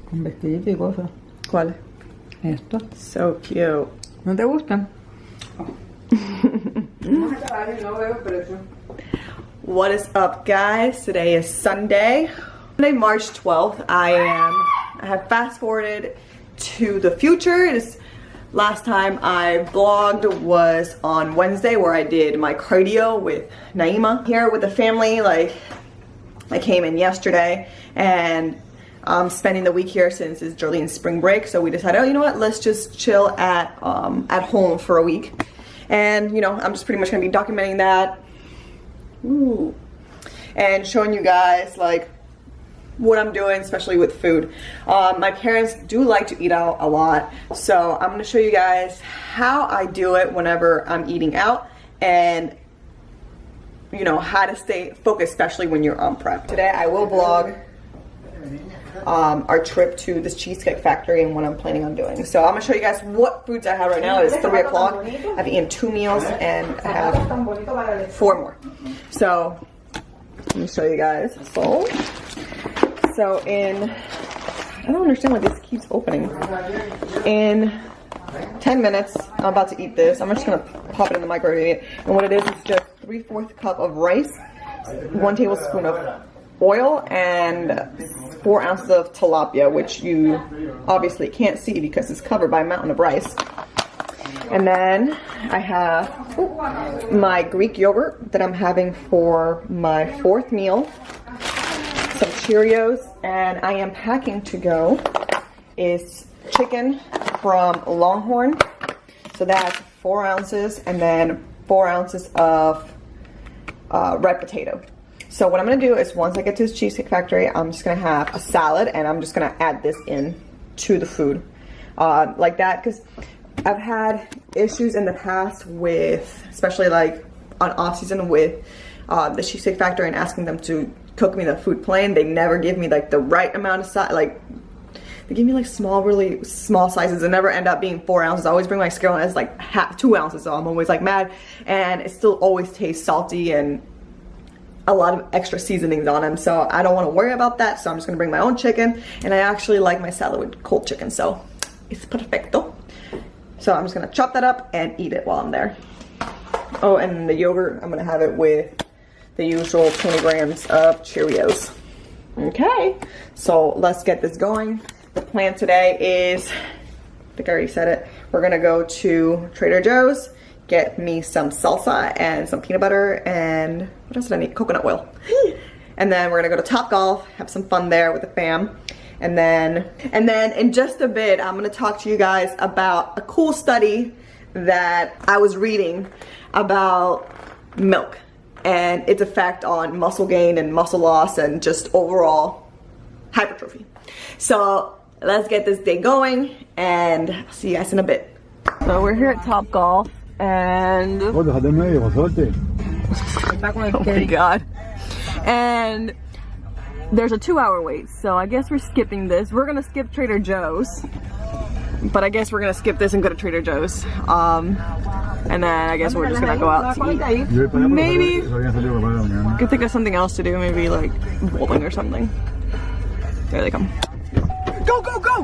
Con vestidito y cosas. ¿Cuál? Esto. So cute. ¿No te gustan? What is up, guys? Today is Sunday, March 12th. I have fast forwarded to the future. Last time I vlogged was on Wednesday, where I did my cardio with Naima here with the family. Like, I came in yesterday, and I'm spending the week here since it's Jolene's spring break. So we decided, oh, you know what? Let's just chill at home for a week. And you know, I'm just pretty much gonna be documenting that. Ooh. And showing you guys like what I'm doing, especially with food. My parents do like to eat out a lot, so I'm gonna show you guys how I do it whenever I'm eating out, and you know, how to stay focused, especially when you're on prep. Today I will vlog our trip to this Cheesecake factory and what I'm planning on doing. So I'm gonna show you guys what foods I have right now. It's 3 o'clock. I've eaten 2 meals and I have 4 more. So let me show you guys. So in, I don't understand why this keeps opening. In 10 minutes, I'm about to eat this. I'm just gonna pop it in the microwave. And what it is just 3/4 cup of rice, 1 tablespoon of oil, and 4 ounces of tilapia, which you obviously can't see because it's covered by a mountain of rice. And then I have my Greek yogurt that I'm having for my 4th meal, some Cheerios, and I am packing to go is chicken from Longhorn. So that's 4 ounces, and then 4 ounces of red potato. So what I'm gonna do is, once I get to this Cheesecake factory, I'm just gonna have a salad, and I'm just gonna add this in to the food like that, because I've had issues in the past with, especially like on off season, with the Cheesecake factory and asking them to cook me the food plain. They never give me like the right amount of size. Like, they give me like really small sizes and never end up being 4 ounces. I always bring my scale and it's like 2 ounces, so I'm always like mad, and it still always tastes salty and a lot of extra seasonings on them. So I don't want to worry about that, so I'm just gonna bring my own chicken, and I actually like my salad with cold chicken, so it's perfecto. So I'm just gonna chop that up and eat it while I'm there. Oh, and the yogurt, I'm gonna have it with the usual 20 grams of Cheerios. Okay, so let's get this going. The plan today is, I think I already said it, we're gonna go to Trader Joe's, get me some salsa and some peanut butter, and what else did I need? Coconut oil. And then we're gonna go to Topgolf, have some fun there with the fam. And then in just a bit, I'm gonna talk to you guys about a cool study that I was reading about milk and its effect on muscle gain and muscle loss and just overall hypertrophy. So let's get this day going, and I'll see you guys in a bit. So we're here at Topgolf, and oh my god, and there's a 2-hour wait, so I guess we're skipping this. We're gonna skip Trader Joe's, but I guess we're gonna skip this and go to Trader Joe's, and then I guess we're just gonna go out to eat. Maybe could think of something else to do, maybe like bowling or something. There they come. Go, go, go!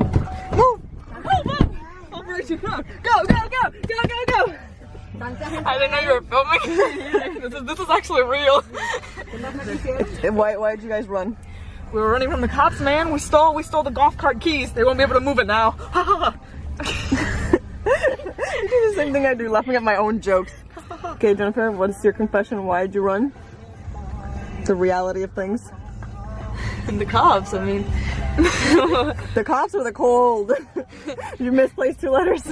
Move! Move, move! Over you go! Go, go, go! Go, go, go! I didn't know you were filming. This is actually real. Why did you guys run? We were running from the cops, man. We stole the golf cart keys. They won't be able to move it now. You do the same thing I do, laughing at my own jokes. Okay, Jennifer, what is your confession? Why did you run? The reality of things. And the cops, I mean. The cops or the cold? You misplaced 2 letters.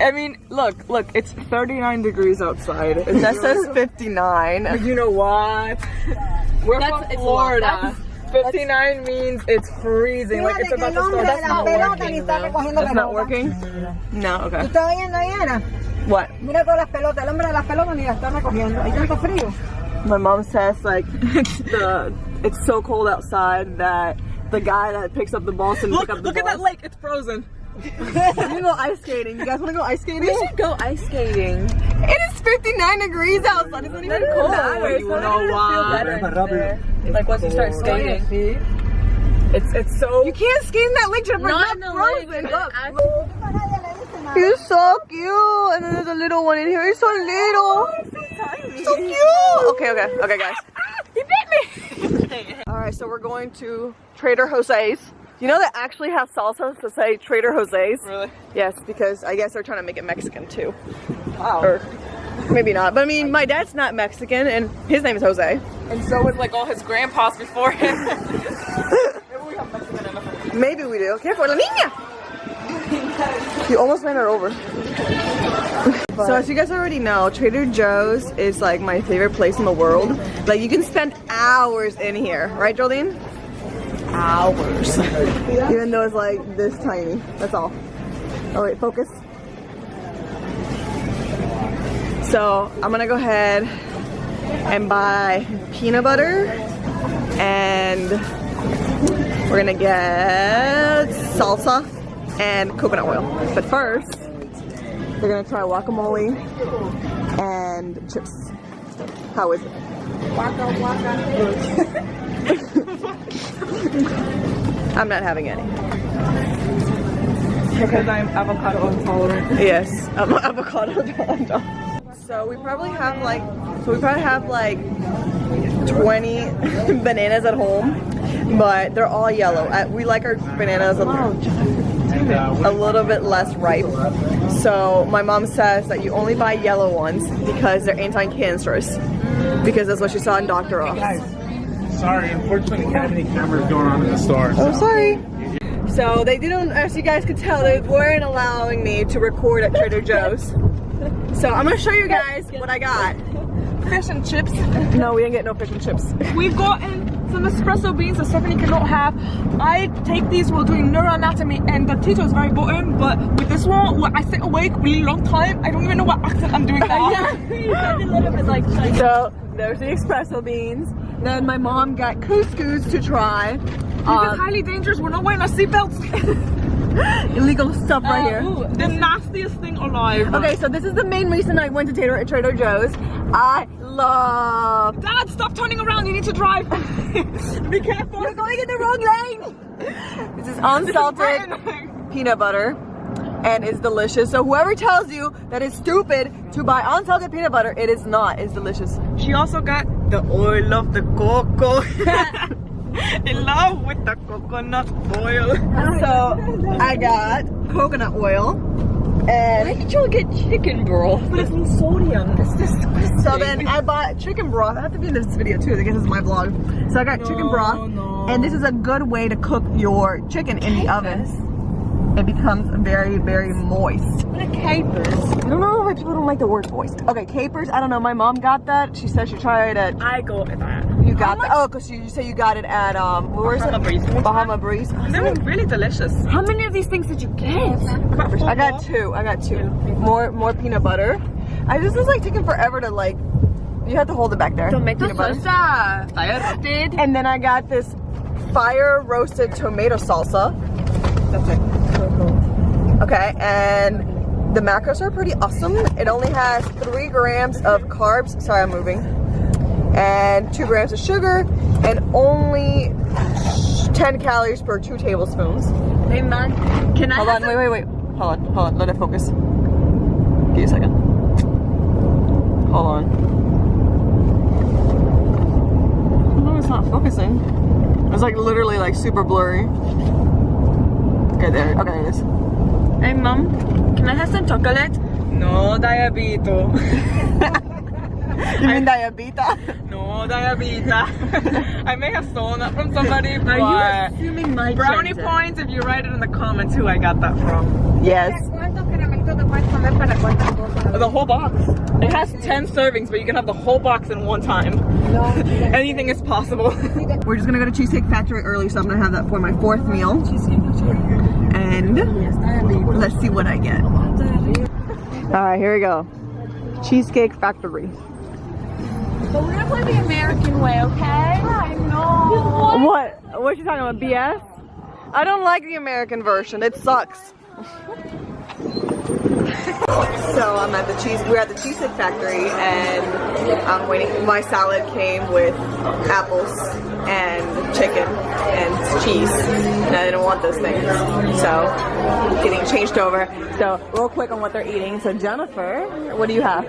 I mean, look, it's 39 degrees outside. That says 59. But you know what? We're from Florida. 59 means it's freezing, like it's about to start. That's not working, though. That's not working? No, okay. What? My mom says, like, it's so cold outside that the guy that picks up the balls didn't pick up the balls. Look at that lake, it's frozen. We're gonna go ice skating. You guys wanna go ice skating? We should go ice skating. It is 59 degrees outside. It's not even cold. You know why? Like once you start skating. It's so. You can't skate in that lake, Jennifer. Not It's in the not lake, frozen. but Look. He's so cute. And then there's a little one in here. He's so little. So cute. Okay, guys. He bit me. Alright, so we're going to Trader Jose's. You know that actually has salsa to say Trader Jose's? Really? Yes, because I guess they're trying to make it Mexican too. Wow. Or maybe not. But I mean, my dad's not Mexican and his name is Jose. And so was like all his grandpas before him. Maybe we have Mexican in the family. Maybe we do. Careful, la niña! You almost ran her over. So as you guys already know, Trader Joe's is like my favorite place in the world. Like you can spend hours in here, right, Jolene? Hours. Even though it's like this tiny. That's all. Oh wait, focus. So I'm gonna go ahead and buy peanut butter and we're gonna get salsa and coconut oil. But first, we're gonna try guacamole and chips. How is it? I'm not having any. Because I'm avocado intolerant. Yes, I'm avocado intolerant. So we probably have like 20 bananas at home, but they're all yellow. We like our bananas a little bit less ripe. So my mom says that you only buy yellow ones because they're anti-cancerous. Because that's what she saw in Dr. Oz. Sorry, unfortunately, we can't have any cameras going on in the store. Oh, sorry. So they didn't, as you guys could tell, they weren't allowing me to record at Trader Joe's. So I'm gonna show you guys what I got. Fish and chips. No, we didn't get no fish and chips. We've gotten some espresso beans that Stephanie cannot have. I take these while doing neuroanatomy and the teacher is very important, but with this one, when I sit awake really long time, I don't even know what accent I'm doing now. Yeah, a little bit like Chinese. So there's the espresso beans. Then my mom got couscous to try. This is highly dangerous. We're not wearing our seatbelts. Illegal stuff right here. Ooh, the nastiest thing alive. Okay, so this is the main reason I went to Trader Joe's. I love... Dad, stop turning around. You need to drive. Be careful. You're going in the wrong lane. This is unsalted peanut butter and it's delicious. So whoever tells you that it's stupid to buy unsalted peanut butter, it is not. It's delicious. She also got the oil of the cocoa. In love with the coconut oil. So I got coconut oil and Why did you get chicken broth? But it's no sodium. That's disgusting. so then I bought chicken broth. I have to be in this video too because this is my vlog. So I got chicken broth and this is a good way to cook your chicken in the oven. It becomes very, very moist. What are capers? I don't know why people don't like the word moist. Okay, capers, I don't know. My mom got that. She said she tried it. I go with that. You got that? Oh, because you say you got it at, where is it? Bahama Breeze. Bahama Breeze. They're really delicious. How many of these things did you get? I got two. More peanut butter. This is like taking forever to like, you have to hold it back there. Tomato Peanut butter. salsa. Fire roasted. And then I got this fire roasted tomato salsa. That's it. Okay, and the macros are pretty awesome. It only has 3 grams of carbs. Sorry, I'm moving. And 2 grams of sugar, and only 10 calories per 2 tablespoons. Hey man, can I Hold on, wait. Hold on, let it focus. Give me a second. Hold on. No, it's not focusing. It's like literally like super blurry. Okay, there it is. Hey mom, can I have some chocolate? No, diabetes. You mean diabetes? No, diabetes. I may have stolen that from somebody, but Are you assuming my brownie gender? points if you write it in the comments who I got that from. Yes. The whole box. It has 10 servings, but you can have the whole box in one time. Anything is possible. We're just gonna go to Cheesecake Factory early, so I'm gonna have that for my 4th meal. And let's see what I get. Alright, here we go. Cheesecake Factory. But we're gonna play the American way, okay? I know. What? What are you talking about? BS? I don't like the American version. It sucks. So I'm at the we're at the Cheesecake factory and I'm waiting. My salad came with apples and chicken and cheese, and I didn't want those things. So getting changed over. So real quick on what they're eating. So Jennifer, what do you have?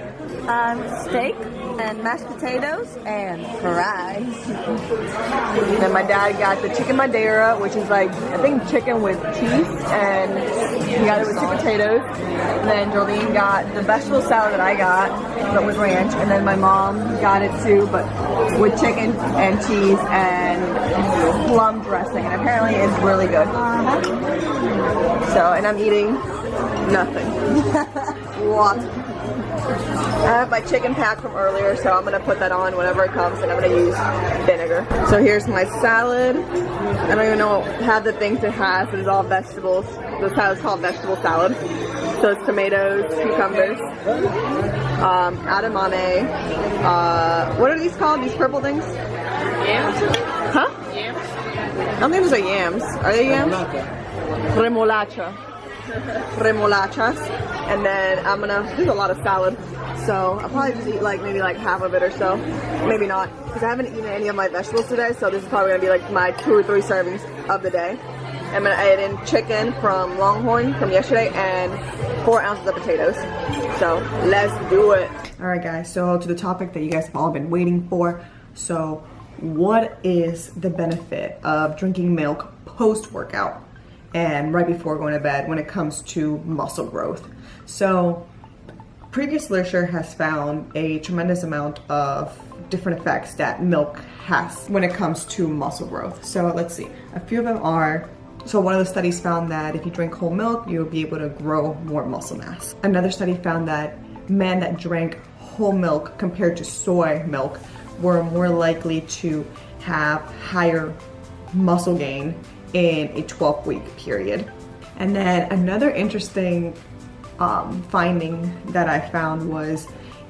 Steak and mashed potatoes and fries. And then my dad got the chicken madeira, which is like, I think chicken with cheese, and he got it with 2 potatoes. And then Jolene got the vegetable salad that I got, but with ranch. And then my mom got it too, but with chicken and cheese and plum dressing. And apparently it's really good. So, and I'm eating nothing. What? I have my chicken pack from earlier, so I'm gonna put that on whenever it comes, and I'm gonna use vinegar. So here's my salad. I don't even know have the things it has, but it's all vegetables. This salad is called vegetable salad. So it's tomatoes, cucumbers, edamame. What are these called? These purple things? Yams? Huh? Yams? I don't think those are yams. Are they yams? Remolacha. Remolachas. And then there's a lot of salad. So I'll probably just eat maybe half of it or so. Maybe not, because I haven't eaten any of my vegetables today, so this is probably gonna be like my 2 or 3 servings of the day. I'm gonna add in chicken from Longhorn from yesterday and 4 ounces of potatoes. So let's do it. All right guys, so to the topic that you guys have all been waiting for. So what is the benefit of drinking milk post-workout and right before going to bed when it comes to muscle growth? So previous literature has found a tremendous amount of different effects that milk has when it comes to muscle growth. So let's see, a few of them are, so one of the studies found that if you drink whole milk, you'll be able to grow more muscle mass. Another study found that men that drank whole milk compared to soy milk were more likely to have higher muscle gain in a 12-week period. And then another interesting finding that I found was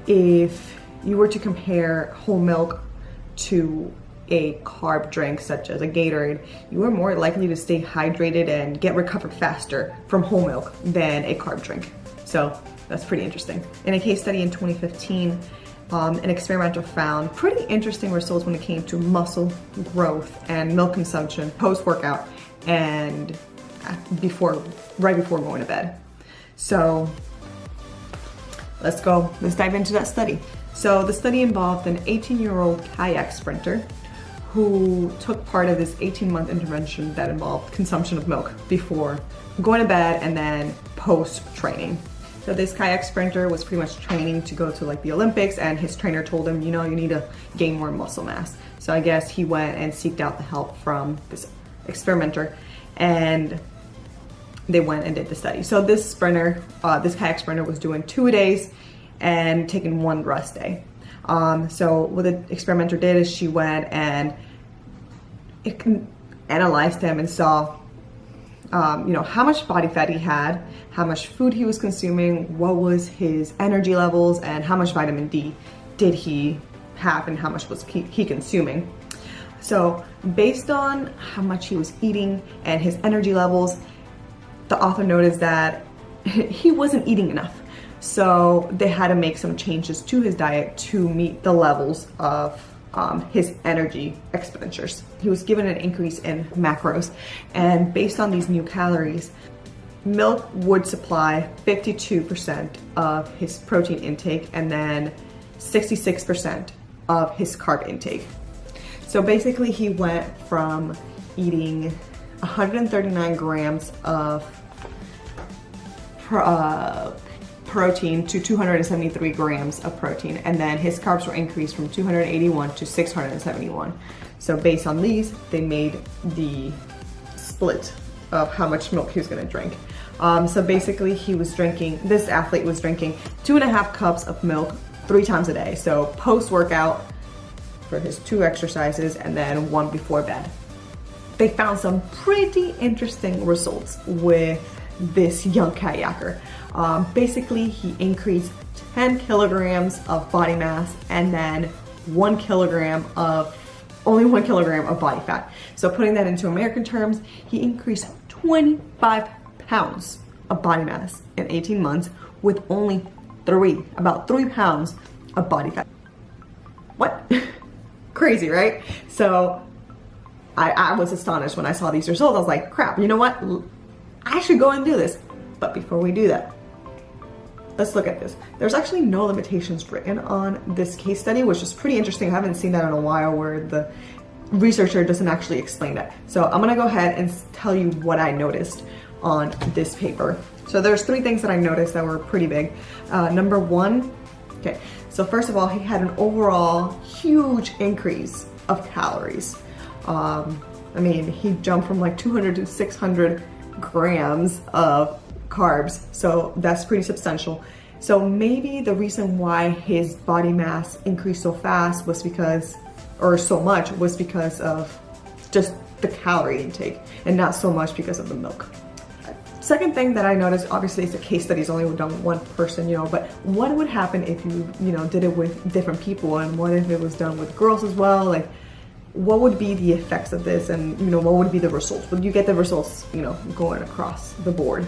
if you were to compare whole milk to a carb drink such as a Gatorade, you are more likely to stay hydrated and get recovered faster from whole milk than a carb drink. So that's pretty interesting. In a case study in 2015, an experimenter found pretty interesting results when it came to muscle growth and milk consumption post-workout and right before going to bed. So let's dive into that study. So the study involved an 18-year-old kayak sprinter who took part of this 18-month intervention that involved consumption of milk before going to bed and then post-training. So this kayak sprinter was pretty much training to go to the Olympics, and his trainer told him, you need to gain more muscle mass. So I guess he went and sought out the help from this experimenter, and they went and did the study. So this kayak sprinter was doing 2 days and taking 1 rest day. So what the experimenter did is she went and analyzed him and saw how much body fat he had, how much food he was consuming, what was his energy levels, and how much vitamin D did he have and how much was he consuming. So based on how much he was eating and his energy levels, the author noticed that he wasn't eating enough. So they had to make some changes to his diet to meet the levels of his energy expenditures. He was given an increase in macros, and based on these new calories, milk would supply 52% of his protein intake and then 66% of his carb intake. So basically he went from eating 139 grams of protein to 273 grams of protein, and then his carbs were increased from 281 to 671. So based on these, they made the split of how much milk he was going to drink. So basically this athlete was drinking 2.5 cups of milk 3 times a day. So post-workout for his 2 exercises and then 1 before bed. They found some pretty interesting results with this young kayaker. Basically, he increased 10 kilograms of body mass and then 1 kilogram of body fat. So putting that into American terms, he increased 25 pounds of body mass in 18 months with only about 3 pounds of body fat. What? Crazy, right? So I was astonished when I saw these results. I was like, crap, you know what? I should go and do this. But before we do that, let's look at this. There's actually no limitations written on this case study, which is pretty interesting. I haven't seen that in a while where the researcher doesn't actually explain that. So I'm gonna go ahead and tell you what I noticed on this paper. So there's 3 things that I noticed that were pretty big. Number 1, okay, so first of all, he had an overall huge increase of calories. I mean, he jumped from like 200 to 600 grams of carbs, so that's pretty substantial. So maybe the reason why his body mass increased so fast was because, or so much, was because of just the calorie intake and not so much because of the milk. Second thing that I noticed, obviously it's a case study, it's only done with one person, you know, but what would happen if you know, did it with different people, and what if it was done with girls as well? Like, what would be the effects of this, and you know, what would be the results? Would you get the results, you know, going across the board?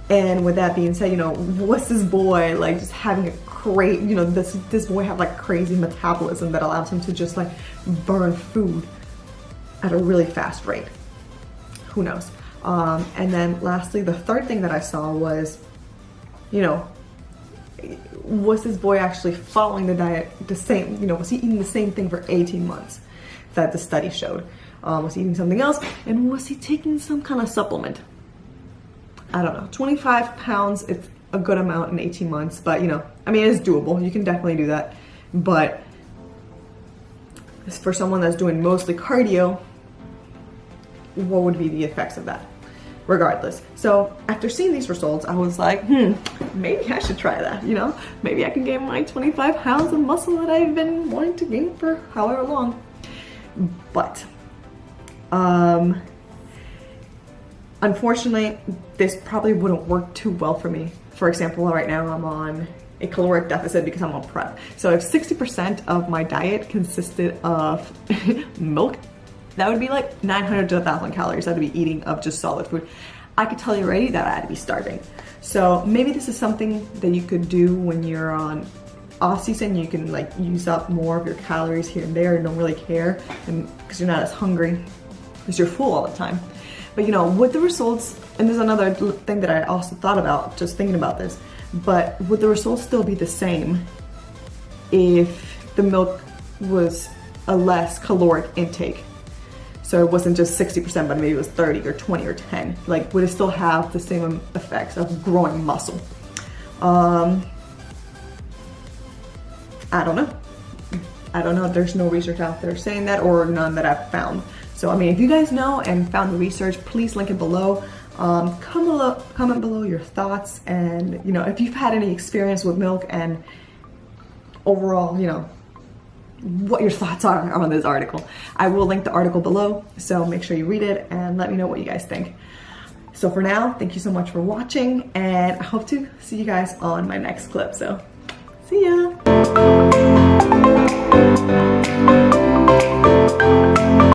And with that being said, you know, what's this boy like just having a great, you know, this boy have like crazy metabolism that allows him to just like burn food at a really fast rate? Who knows? And then lastly, the third thing that I saw was, you know, was this boy actually following the diet the same, you know, was he eating the same thing for 18 months that the study showed? Was he eating something else? And was he taking some kind of supplement? I don't know, 25 pounds, it's a good amount in 18 months, but you know, I mean, it's doable. You can definitely do that. But for someone that's doing mostly cardio, what would be the effects of that? Regardless. So after seeing these results, I was like, maybe I should try that, you know? Maybe I can gain my 25 pounds of muscle that I've been wanting to gain for however long. But, unfortunately, this probably wouldn't work too well for me. For example, right now I'm on a caloric deficit because I'm on prep. So if 60% of my diet consisted of milk, that would be like 900 to 1,000 calories I'd be eating of just solid food. I could tell you already that I'd be starving. So maybe this is something that you could do when you're on off season. You can like use up more of your calories here and there and don't really care, and because you're not as hungry because you're full all the time. But you know, with the results, and there's another thing that I also thought about just thinking about this, but would the results still be the same if the milk was a less caloric intake? So it wasn't just 60%, but maybe it was 30 or 20 or 10. Like, would it still have the same effects of growing muscle? I don't know. I don't know. There's no research out there saying that, or none that I've found. So, I mean, if you guys know and found the research, please link it below. Comment below your thoughts, and, you know, if you've had any experience with milk and overall, you know, what your thoughts are on this article. I will link the article below, so make sure you read it and let me know what you guys think. So for now, thank you so much for watching, and I hope to see you guys on my next clip. So, see ya!